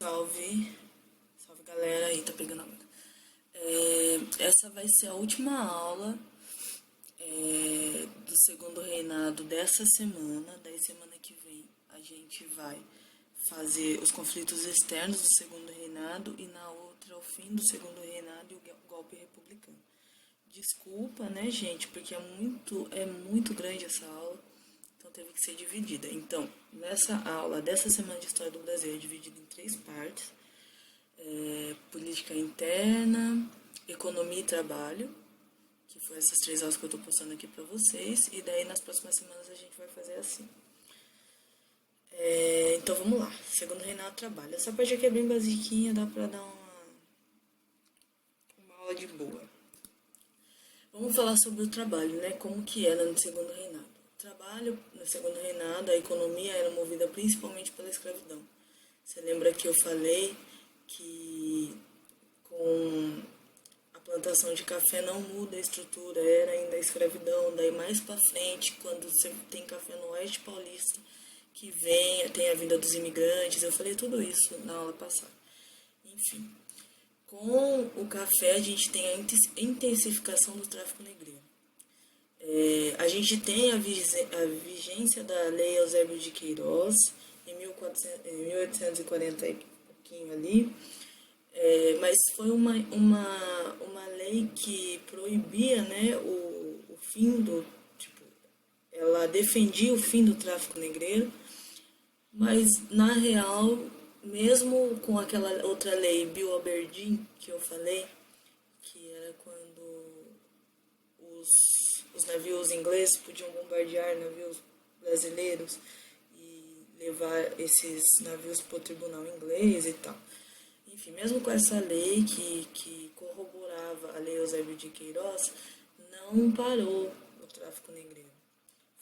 Salve, salve galera aí, tá pegando a onda. Essa vai ser a última aula do segundo reinado dessa semana. Daí semana que vem a gente vai fazer os conflitos externos do segundo reinado e na outra o fim do segundo reinado e o golpe republicano. Desculpa, né, gente, porque é muito grande essa aula, então teve que ser dividida. Então, nessa aula dessa semana de História do Brasil é dividida em três partes: política interna, economia e trabalho, que foi essas três aulas que eu estou postando aqui para vocês, e daí nas próximas semanas a gente vai fazer assim. Então vamos lá, segundo reinado trabalho. Essa parte aqui é bem basiquinha, dá para dar uma aula de boa. Vamos falar sobre o trabalho, né? Como que era no segundo reinado. O trabalho, no segundo reinado, a economia era movida principalmente pela escravidão. Você lembra que eu falei que com a plantação de café não muda a estrutura, era ainda a escravidão. Daí mais pra frente, quando você tem café no Oeste Paulista, que tem a vinda dos imigrantes, eu falei tudo isso na aula passada. Enfim, com o café a gente tem a intensificação do tráfico negreiro. A gente tem a vigência da Lei Eusébio de Queiroz, em 1840 e pouquinho ali, mas foi uma lei que proibia, né, o fim do... Tipo, ela defendia o fim do tráfico negreiro, mas na real, mesmo com aquela outra lei, Bill Aberdeen, que eu falei, que era quando os navios ingleses podiam bombardear navios brasileiros e levar esses navios para o tribunal inglês e tal. Enfim, mesmo com essa lei que corroborava a lei Eusébio de Queiroz, não parou o tráfico negreiro.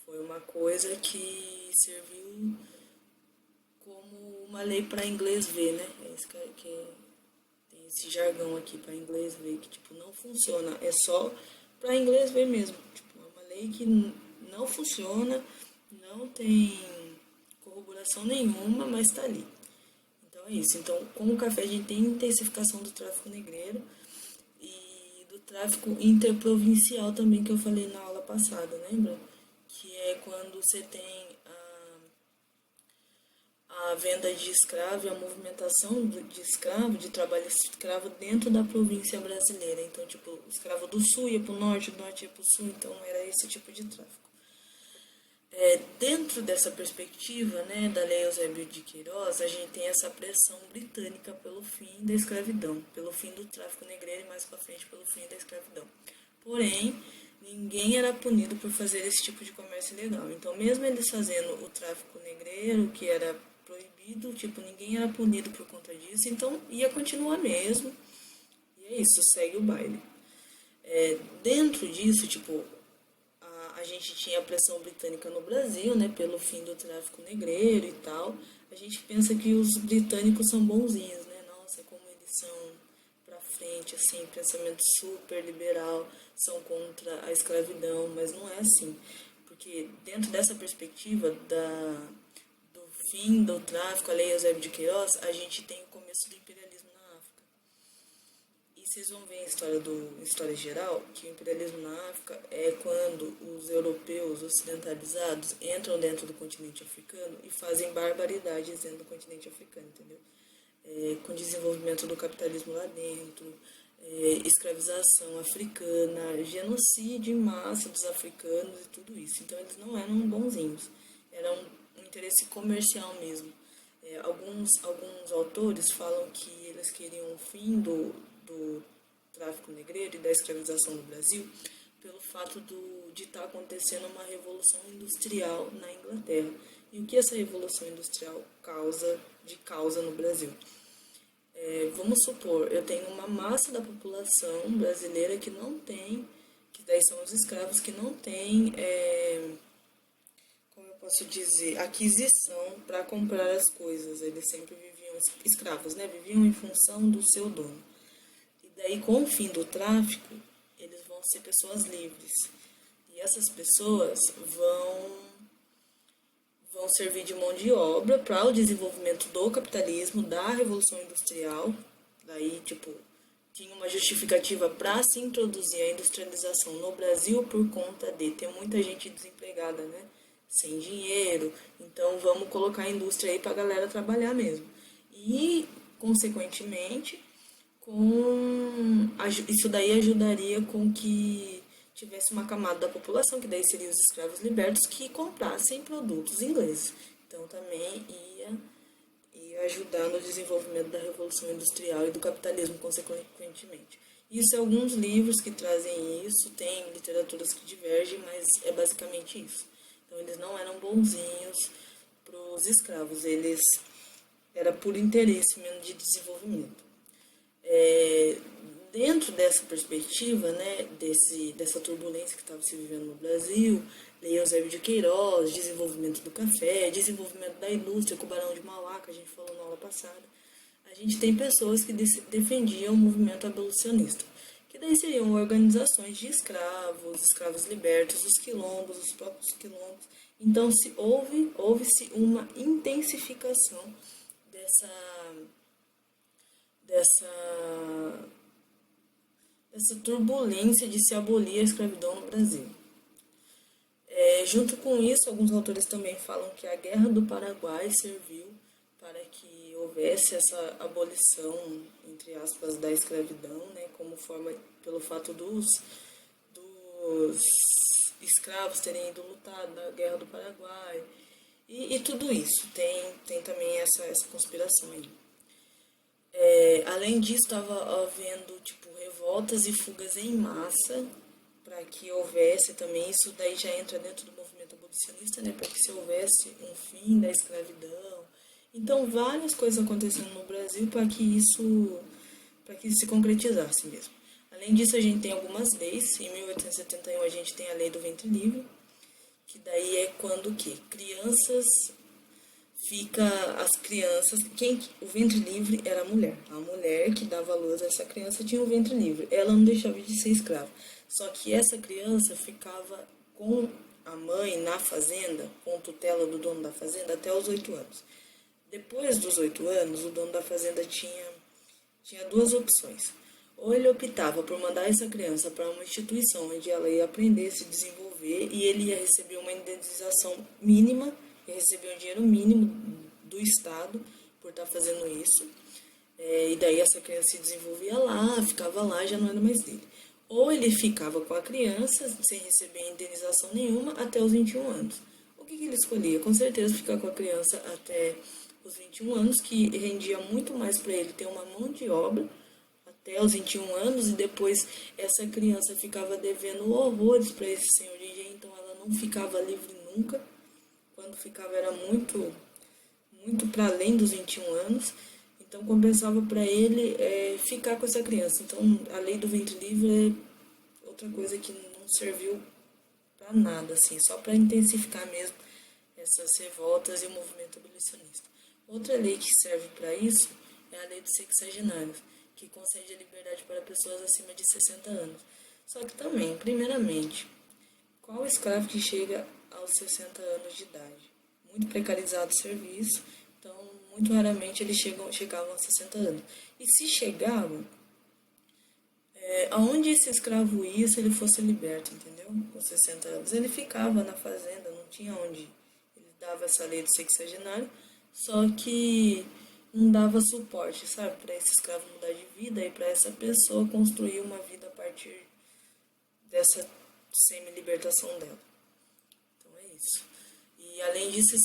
Foi uma coisa que serviu como uma lei para inglês ver, né? É isso que tem esse jargão aqui para inglês ver, que tipo não funciona, é só para inglês ver mesmo. Tipo, é uma lei que não funciona, não tem corroboração nenhuma, mas está ali. Então é isso. Então, com o café a gente tem intensificação do tráfico negreiro e do tráfico interprovincial também, que eu falei na aula passada, lembra? Que é quando você tem a venda de escravo e a movimentação de escravo, de trabalho escravo dentro da província brasileira. Então, tipo, o escravo do sul ia para o norte, do norte ia para o sul, então era esse tipo de tráfico. Dentro dessa perspectiva, né, da Lei Eusébio de Queiroz, a gente tem essa pressão britânica pelo fim da escravidão, pelo fim do tráfico negreiro e mais para frente pelo fim da escravidão. Porém, ninguém era punido por fazer esse tipo de comércio ilegal. Então, mesmo eles fazendo o tráfico negreiro, que era proibido, tipo, ninguém era punido por conta disso, então ia continuar mesmo. E é isso, segue o baile. Dentro disso, tipo, a gente tinha a pressão britânica no Brasil, né, pelo fim do tráfico negreiro e tal. A gente pensa que os britânicos são bonzinhos, né? Nossa, como eles são pra frente, assim, pensamento super liberal, são contra a escravidão, mas não é assim. Porque dentro dessa perspectiva do fim do tráfico, a lei Eusébio de Queiroz, a gente tem o começo do imperialismo na África. E vocês vão ver em história geral que o imperialismo na África é quando os europeus ocidentalizados entram dentro do continente africano e fazem barbaridades dentro do continente africano, entendeu? Com o desenvolvimento do capitalismo lá dentro, escravização africana, genocídio em massa dos africanos e tudo isso. Então eles não eram bonzinhos, era um interesse comercial mesmo. Alguns autores falam que eles queriam o fim do tráfico negreiro e da escravização no Brasil pelo fato de estar acontecendo uma revolução industrial na Inglaterra. E o que essa revolução industrial causa no Brasil? Vamos supor, eu tenho uma massa da população brasileira que não tem, que daí são os escravos, que não tem, como eu posso dizer, aquisição para comprar as coisas. Eles sempre viviam escravos, né? Viviam em função do seu dono. E daí, com o fim do tráfico, eles vão ser pessoas livres. E essas pessoas vão vão servir de mão de obra para o desenvolvimento do capitalismo, da Revolução Industrial. Daí, tipo, tinha uma justificativa para se introduzir a industrialização no Brasil por conta de ter muita gente desempregada, né? Sem dinheiro. Então, vamos colocar a indústria aí para a galera trabalhar mesmo. E, consequentemente, isso daí ajudaria com que tivesse uma camada da população, que daí seriam os escravos libertos, que comprassem produtos ingleses. Então também ia ajudar no desenvolvimento da Revolução Industrial e do capitalismo, consequentemente. Isso é alguns livros que trazem isso, tem literaturas que divergem, mas é basicamente isso. Então eles não eram bonzinhos para os escravos, eles era por interesse mesmo de desenvolvimento. Dentro dessa perspectiva, né, dessa turbulência que estava se vivendo no Brasil, Leia Eusébio de Queiroz, desenvolvimento do café, desenvolvimento da indústria, com o Barão de Mauá, que a gente falou na aula passada, a gente tem pessoas que defendiam o movimento abolicionista, que daí seriam organizações de escravos, escravos libertos, os quilombos, os próprios quilombos. Então houve-se uma intensificação dessa turbulência de se abolir a escravidão no Brasil. Junto com isso, alguns autores também falam que a Guerra do Paraguai serviu para que houvesse essa abolição, entre aspas, da escravidão, né, como forma, pelo fato dos escravos terem ido lutar na Guerra do Paraguai, e tudo isso. Tem também essa conspiração aí. Além disso, estava havendo revoltas e fugas em massa para que houvesse também, isso daí já entra dentro do movimento abolicionista, né, para que se houvesse um fim da escravidão. Então, várias coisas acontecendo no Brasil para que isso se concretizasse mesmo. Além disso, a gente tem algumas leis. Em 1871, a gente tem a lei do ventre livre, que daí é quando que as crianças, o ventre livre era a mulher que dava à luz a essa criança tinha o ventre livre, ela não deixava de ser escrava, só que essa criança ficava com a mãe na fazenda, com tutela do dono da fazenda, até os 8 anos. Depois dos 8 anos, o dono da fazenda tinha duas opções. Ou ele optava por mandar essa criança para uma instituição onde ela ia aprender, se desenvolver, e ele ia receber uma indenização mínima, ia receber um dinheiro mínimo do Estado por estar fazendo isso. E daí essa criança se desenvolvia lá, ficava lá, já não era mais dele. Ou ele ficava com a criança, sem receber indenização nenhuma, até os 21 anos. O que ele escolhia? Com certeza ficar com a criança até os 21 anos, que rendia muito mais para ele ter uma mão de obra, até os 21 anos, e depois essa criança ficava devendo horrores para esse senhor de engenho, então ela não ficava livre nunca. Quando ficava era muito para além dos 21 anos, então compensava para ele ficar com essa criança. Então a lei do ventre livre é outra coisa que não serviu para nada, assim, só para intensificar mesmo essas revoltas e o movimento abolicionista. Outra lei que serve para isso é a lei dos sexagenários, que concede a liberdade para pessoas acima de 60 anos. Só que também, primeiramente, qual escravo que chega aos 60 anos de idade? Muito precarizado o serviço, então muito raramente eles chegavam aos 60 anos. E se chegavam, aonde esse escravo ia se ele fosse liberto, entendeu? Com 60 anos. Ele ficava na fazenda, não tinha onde ir. Ele dava essa lei do sexagenário, só que não dava suporte, sabe, para esse escravo mudar de vida e para essa pessoa construir uma vida a partir dessa semi-libertação dela. Então é isso. E além disso,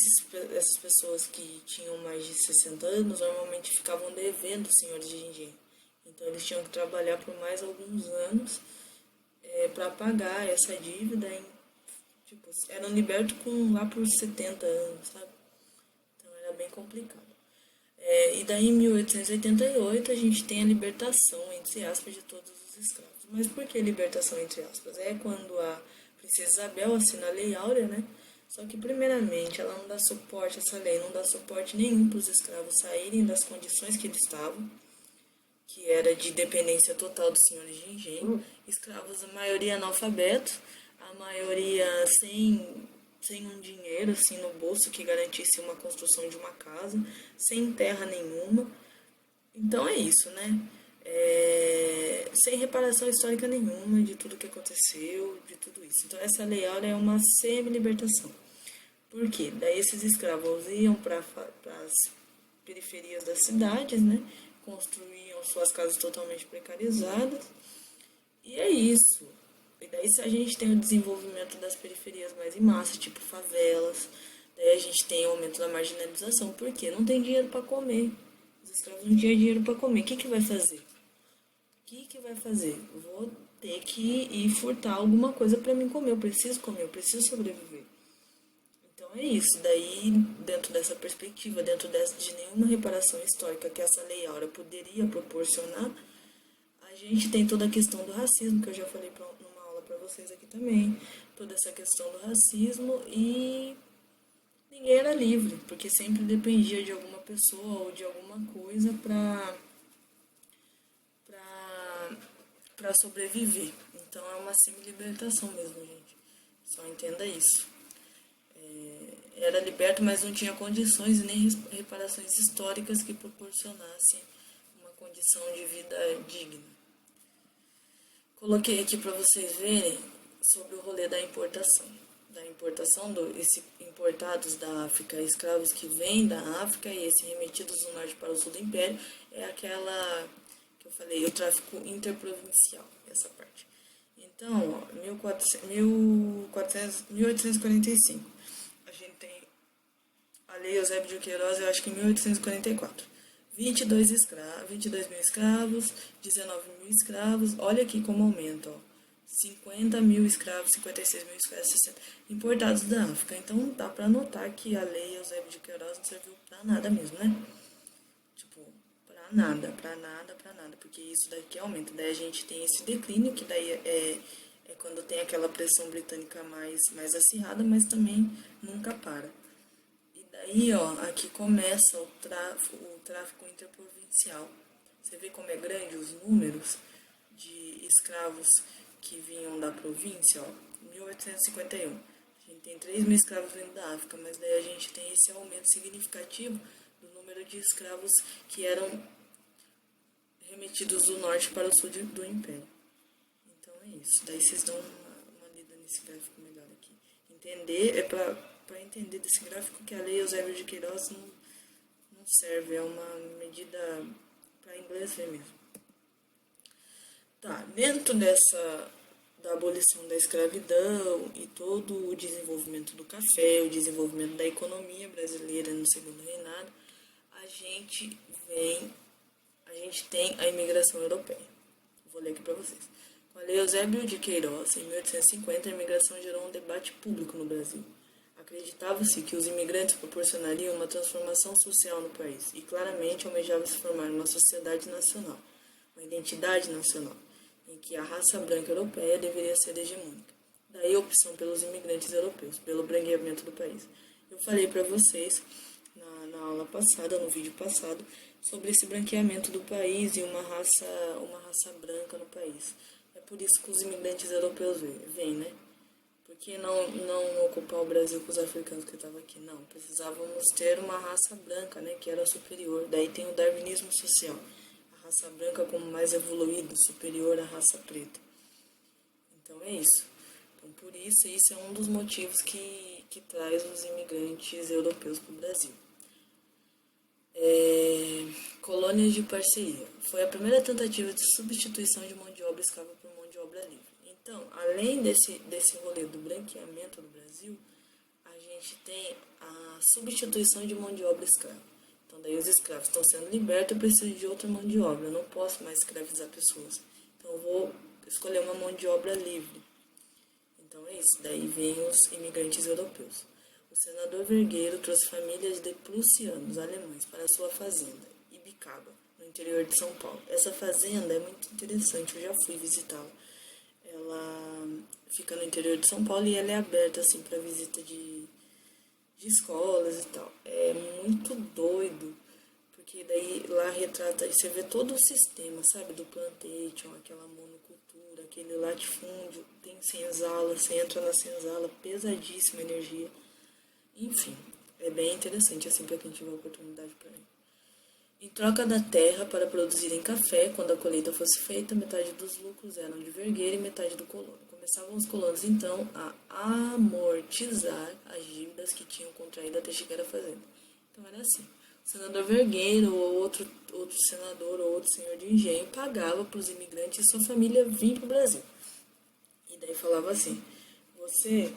essas pessoas que tinham mais de 60 anos normalmente ficavam devendo senhores de engenho. Então eles tinham que trabalhar por mais alguns anos para pagar essa dívida. Eram libertos lá por 70 anos, sabe? Então era bem complicado. E daí em 1888 a gente tem a libertação, entre aspas, de todos os escravos. Mas por que libertação, entre aspas? É quando a princesa Isabel assina a Lei Áurea, né? Só que, primeiramente, ela não dá suporte, essa lei não dá suporte nenhum para os escravos saírem das condições que eles estavam, que era de dependência total dos senhores de engenho. Escravos, a maioria analfabetos, a maioria sem um dinheiro assim no bolso que garantisse uma construção de uma casa, sem terra nenhuma. Então é isso, né? Sem reparação histórica nenhuma de tudo que aconteceu, de tudo isso. Então essa Lei Áurea é uma semi-libertação. Por quê? Daí esses escravos iam para as periferias das cidades, né? Construíam suas casas totalmente precarizadas. E é isso. E daí se a gente tem o desenvolvimento das periferias mais em massa, tipo favelas, daí a gente tem o aumento da marginalização. Por quê? Não tem dinheiro para comer. Os escravos não tinham dinheiro para comer. O que vai fazer? O que vai fazer? Eu vou ter que ir furtar alguma coisa para mim comer. Eu preciso comer, eu preciso sobreviver. Então é isso. Daí, dentro dessa perspectiva, de nenhuma reparação histórica que essa Lei Áurea poderia proporcionar, a gente tem toda a questão do racismo, que eu já falei numa aula para vocês aqui também. Toda essa questão do racismo e ninguém era livre, porque sempre dependia de alguma pessoa ou de alguma coisa para sobreviver. Então é uma semi-libertação mesmo, gente. Só entenda isso. Era liberto, mas não tinha condições e nem reparações históricas que proporcionassem uma condição de vida digna. Coloquei aqui para vocês verem sobre o rolê da importação. Da importação importados da África, escravos que vêm da África e esses remetidos do norte para o sul do Império, é aquela que eu falei, o tráfico interprovincial, essa parte. Então, ó, 1845, a gente tem a Lei Eusébio de Queiroz, eu acho que em 1844. 22 mil escravos, 19 mil escravos, olha aqui como aumenta, ó. 50 mil escravos, 56 mil escravos, 60 importados da África. Então dá pra notar que a Lei Eusébio de Queiroz não serviu pra nada mesmo, né? Tipo, pra nada, porque isso daqui aumenta. Daí a gente tem esse declínio, que daí é quando tem aquela pressão britânica mais acirrada, mas também nunca para. E daí, ó, aqui começa o tráfico interprovincial. Você vê como é grande os números de escravos que vinham da província, ó, 1851. A gente tem 3 mil escravos vindo da África, mas daí a gente tem esse aumento significativo do número de escravos que eram remetidos do norte para o sul do Império. Então é isso. Daí vocês dão uma lida nesse gráfico melhor aqui. Entender, para entender desse gráfico que a Lei Eusébio de Queiroz não serve, é uma medida para inglês ver mesmo. Tá, dentro da abolição da escravidão e todo o desenvolvimento do café, o desenvolvimento da economia brasileira no segundo reinado, a gente tem a imigração europeia. Vou ler aqui para vocês. Com a Lei Eusébio de Queiroz, em 1850, a imigração gerou um debate público no Brasil. Acreditava-se que os imigrantes proporcionariam uma transformação social no país e claramente almejava-se formar uma sociedade nacional, uma identidade nacional, em que a raça branca europeia deveria ser hegemônica. Daí a opção pelos imigrantes europeus, pelo branqueamento do país. Eu falei para vocês na aula passada, no vídeo passado, sobre esse branqueamento do país e uma raça branca no país. É por isso que os imigrantes europeus vêm, né? Por que não ocupar o Brasil com os africanos que estavam aqui? Não, precisávamos ter uma raça branca, né, que era superior. Daí tem o darwinismo social. A raça branca como mais evoluída, superior à raça preta. Então é isso. Então por isso, esse é um dos motivos que traz os imigrantes europeus para o Brasil. Colônias de parceria. Foi a primeira tentativa de substituição de mão de obra escrava por mão de obra livre. Então, além desse rolê do branqueamento do Brasil, a gente tem a substituição de mão de obra escrava. Então, daí os escravos estão sendo libertos, eu preciso de outra mão de obra, eu não posso mais escravizar pessoas. Então, eu vou escolher uma mão de obra livre. Então, é isso. Daí vem os imigrantes europeus. O senador Vergueiro trouxe famílias de prussianos alemães para sua fazenda, Ibicaba, no interior de São Paulo. Essa fazenda é muito interessante, eu já fui visitá-la. Ela fica no interior de São Paulo e ela é aberta assim para visita de escolas e tal. É muito doido, porque daí lá retrata, você vê todo o sistema, sabe, do plantation, aquela monocultura, aquele latifúndio, tem senzala, você entra na senzala, pesadíssima energia. Enfim, é bem interessante assim para quem tiver oportunidade para ir. Em troca da terra para produzirem café, quando a colheita fosse feita, metade dos lucros eram de vergueiro e metade do colono. Começavam os colonos, então, a amortizar as dívidas que tinham contraído até chegar à fazenda. Então, era assim. O senador vergueiro, ou outro senador, ou outro senhor de engenho, pagava para os imigrantes e sua família vir para o Brasil. E daí falava assim, você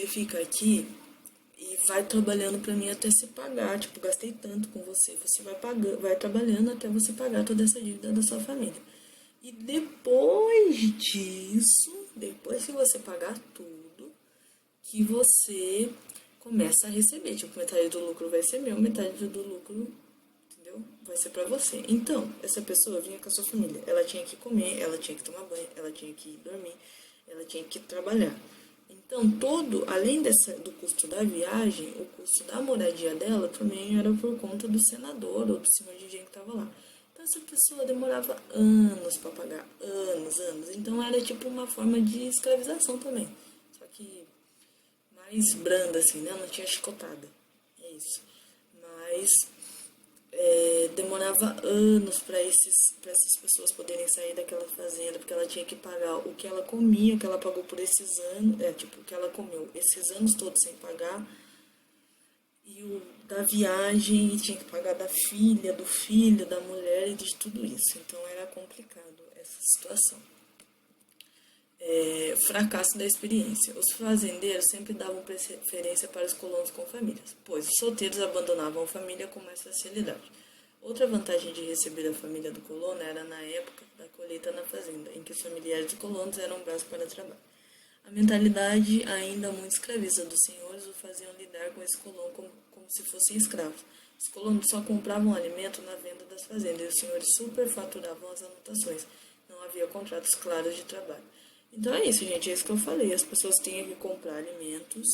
fica aqui e vai trabalhando para mim até se pagar, tipo, gastei tanto com você, você vai pagando, vai trabalhando até você pagar toda essa dívida da sua família. E depois disso, depois que você pagar tudo, que você começa a receber, tipo, metade do lucro vai ser meu, metade do lucro, entendeu? Vai ser pra você. Então, essa pessoa vinha com a sua família, ela tinha que comer, ela tinha que tomar banho, ela tinha que dormir, ela tinha que trabalhar. Então, além do custo da viagem, o custo da moradia dela também era por conta do senador ou do senhor de engenho que estava lá. Então, essa pessoa demorava anos para pagar, anos, anos. Então, era tipo uma forma de escravização também. Só que mais branda, assim, né? Não tinha chicotada. É isso. Mas demorava anos para essas pessoas poderem sair daquela fazenda, porque ela tinha que pagar o que ela comia, que ela pagou por esses anos, tipo, o que ela comeu esses anos todos sem pagar, e o da viagem, e tinha que pagar da filha, do filho, da mulher e de tudo isso. Então era complicado essa situação. Fracasso da experiência. Os fazendeiros sempre davam preferência para os colonos com famílias, pois os solteiros abandonavam a família com mais facilidade. Outra vantagem de receber a família do colono era na época da colheita na fazenda, em que os familiares de colonos eram braços para trabalho. A mentalidade ainda muito escravista dos senhores o faziam lidar com esse colono como se fossem escravos. Os colonos só compravam alimento na venda das fazendas e os senhores superfaturavam as anotações. Não havia contratos claros de trabalho. Então é isso, gente. É isso que eu falei. As pessoas tinham que comprar alimentos.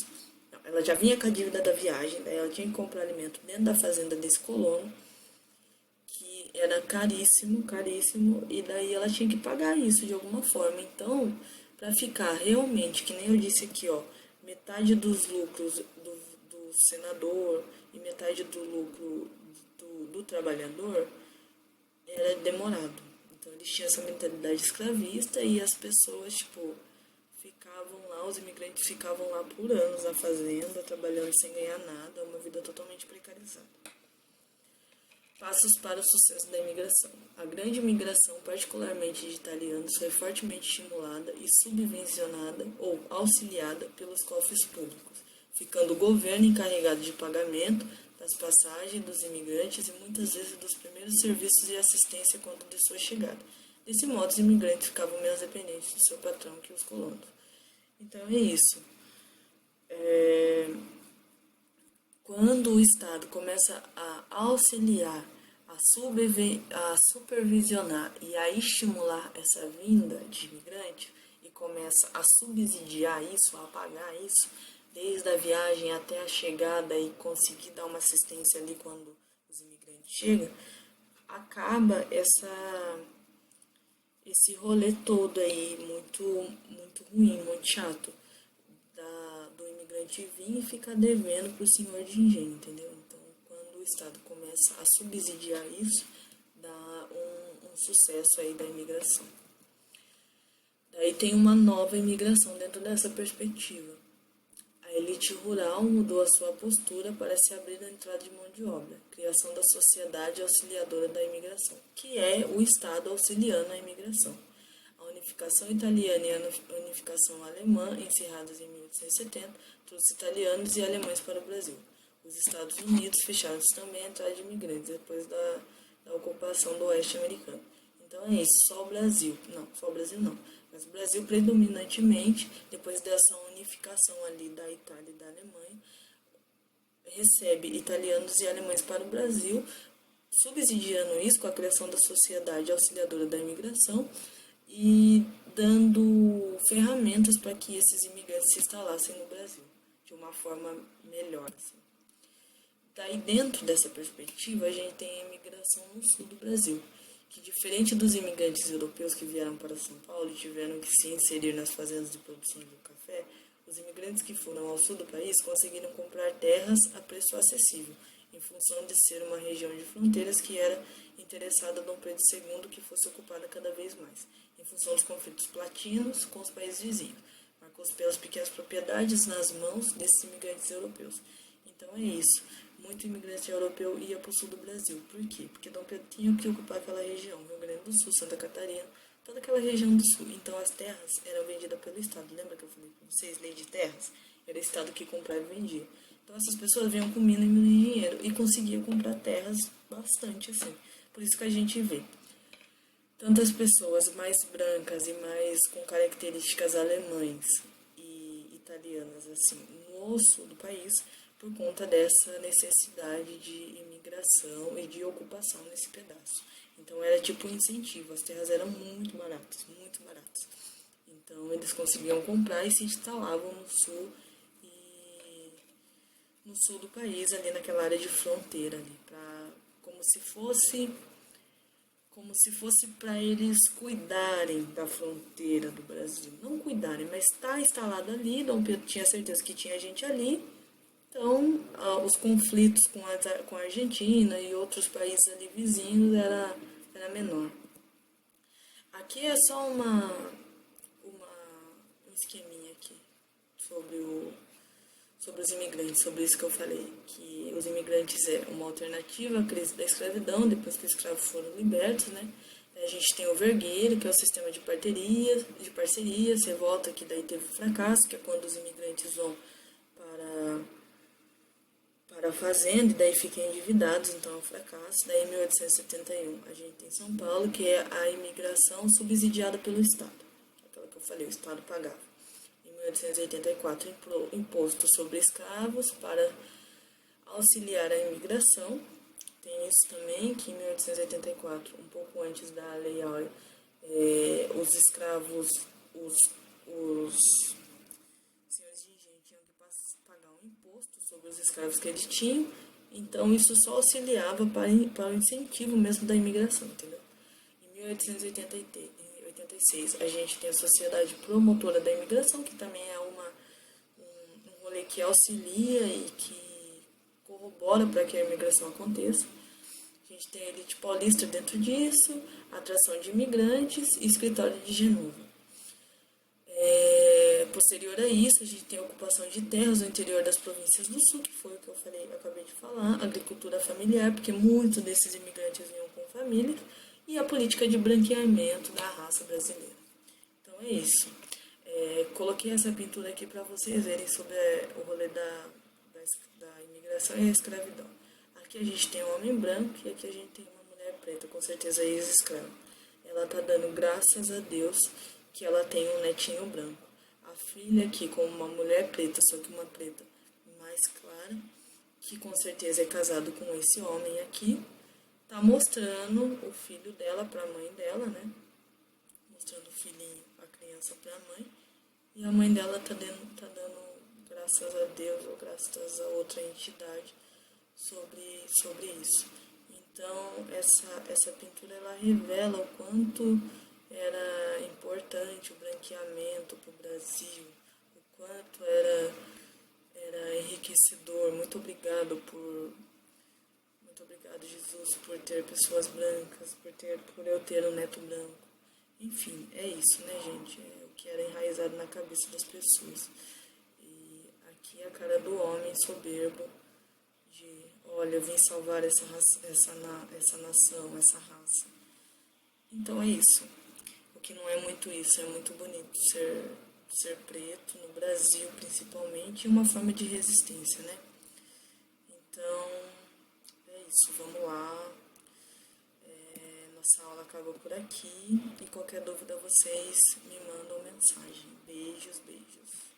Ela já vinha com a dívida da viagem, daí ela tinha que comprar alimento dentro da fazenda desse colono, que era caríssimo, caríssimo, e daí ela tinha que pagar isso de alguma forma. Então, para ficar realmente, que nem eu disse aqui, ó, metade dos lucros do senador e metade do lucro do trabalhador, era demorado. Então eles tinham essa mentalidade escravista e as pessoas, tipo, ficavam lá, os imigrantes ficavam lá por anos na fazenda, trabalhando sem ganhar nada, uma vida totalmente precarizada. Passos para o sucesso da imigração. A grande imigração, particularmente de italianos, foi fortemente estimulada e subvencionada ou auxiliada pelos cofres públicos, ficando o governo encarregado de pagamento das passagens dos imigrantes e muitas vezes dos primeiros serviços de assistência quando de sua chegada. Desse modo, os imigrantes ficavam menos dependentes do seu patrão que os colonos. Então é isso. Quando o Estado começa a auxiliar, a supervisionar e a estimular essa vinda de imigrantes e começa a subsidiar isso, a pagar isso, desde a viagem até a chegada e conseguir dar uma assistência ali quando os imigrantes chegam, acaba esse rolê todo aí muito, muito ruim, muito chato, do imigrante vir e ficar devendo para o senhor de engenho, entendeu? Então, quando o Estado começa a subsidiar isso, dá um sucesso aí da imigração. Daí tem uma nova imigração dentro dessa perspectiva. A elite rural mudou a sua postura para se abrir à entrada de mão de obra, criação da sociedade auxiliadora da imigração, que é o Estado auxiliando a imigração. A unificação italiana e a unificação alemã, encerradas em 1870, trouxe italianos e alemães para o Brasil. Os Estados Unidos fecharam também a entrada de imigrantes depois da ocupação do oeste americano. Então é isso, só o Brasil não, mas o Brasil predominantemente, depois dessa unificação ali da Itália e da Alemanha, recebe italianos e alemães para o Brasil, subsidiando isso com a criação da sociedade auxiliadora da imigração e dando ferramentas para que esses imigrantes se instalassem no Brasil de uma forma melhor. Assim. Daí, dentro dessa perspectiva, a gente tem a imigração no sul do Brasil, que, diferente dos imigrantes europeus que vieram para São Paulo e tiveram que se inserir nas fazendas de produção de café, os imigrantes que foram ao sul do país conseguiram comprar terras a preço acessível, em função de ser uma região de fronteiras que era interessada Dom Pedro II que fosse ocupada cada vez mais, em função dos conflitos platinos com os países vizinhos, marcou-se pelas pequenas propriedades nas mãos desses imigrantes europeus. Então é isso. Muito imigrante europeu ia para o sul do Brasil. Por quê? Porque Dom Pedro tinha que ocupar aquela região, Rio Grande do Sul, Santa Catarina, toda aquela região do sul. Então as terras eram vendidas pelo Estado. Lembra que eu falei para vocês, lei de terras? Era o Estado que comprava e vendia. Então essas pessoas vinham com mina e dinheiro e conseguiam comprar terras bastante assim. Por isso que a gente vê tantas pessoas mais brancas e mais com características alemães e italianas assim no sul do país, por conta dessa necessidade de imigração e de ocupação nesse pedaço. Então era tipo um incentivo, as terras eram muito baratas, muito baratas. Então eles conseguiam comprar e se instalavam no sul do país, ali naquela área de fronteira, ali, como se fosse para eles cuidarem da fronteira do Brasil. Não cuidarem, mas está instalado ali, Dom Pedro tinha certeza que tinha gente ali. Então, os conflitos com a Argentina e outros países ali vizinhos era menor. Aqui é só um esqueminha aqui sobre os imigrantes, sobre isso que eu falei, que os imigrantes é uma alternativa à crise da escravidão, depois que os escravos foram libertos, né? A gente tem o vergueiro, que é o sistema de parcerias, revolta, que daí teve o fracasso, que é quando os imigrantes vão para a fazenda e daí ficam endividados, então é um fracasso. Daí em 1871 a gente tem São Paulo, que é a imigração subsidiada pelo Estado, aquela que eu falei, o Estado pagava. Em 1884 imposto sobre escravos para auxiliar a imigração. Tem isso também, que em 1884, um pouco antes da Lei Áurea, os escravos, os senhores de engenho tinham que pagar um imposto sobre os escravos que eles tinham, então isso só auxiliava para o incentivo mesmo da imigração, entendeu? Em 1886 a gente tem a Sociedade Promotora da Imigração, que também é um rolê que auxilia e que corrobora para que a imigração aconteça. A gente tem a Elite Paulista dentro disso, a atração de imigrantes e escritório de Genova. Posterior a isso, a gente tem a ocupação de terras no interior das províncias do sul, que foi o que eu acabei de falar, agricultura familiar, porque muitos desses imigrantes vinham com famílias, e a política de branqueamento da raça brasileira. Então é isso. Coloquei essa pintura aqui para vocês verem sobre o rolê da imigração e a escravidão. Aqui a gente tem um homem branco e aqui a gente tem uma mulher preta, com certeza ex-escrava. Ela está dando graças a Deus que ela tem um netinho branco. A filha aqui como uma mulher preta, só que uma preta mais clara, que com certeza é casado com esse homem aqui, tá mostrando o filho dela para a mãe dela, né? Mostrando o filhinho, a criança para a mãe, e a mãe dela tá dando graças a Deus ou graças a outra entidade sobre isso. Então essa pintura ela revela o quanto era importante o branqueamento para o Brasil, o quanto era enriquecedor. Muito obrigado, Jesus, por ter pessoas brancas, por eu ter um neto branco. Enfim, é isso, né, gente? É o que era enraizado na cabeça das pessoas. E aqui é a cara do homem soberbo de, olha, eu vim salvar essa nação, essa raça. Então é isso. O que não é muito isso, é muito bonito ser preto, no Brasil principalmente, e uma forma de resistência, né? Então, é isso, vamos lá. Nossa aula acabou por aqui, e qualquer dúvida vocês me mandam mensagem. Beijos, beijos.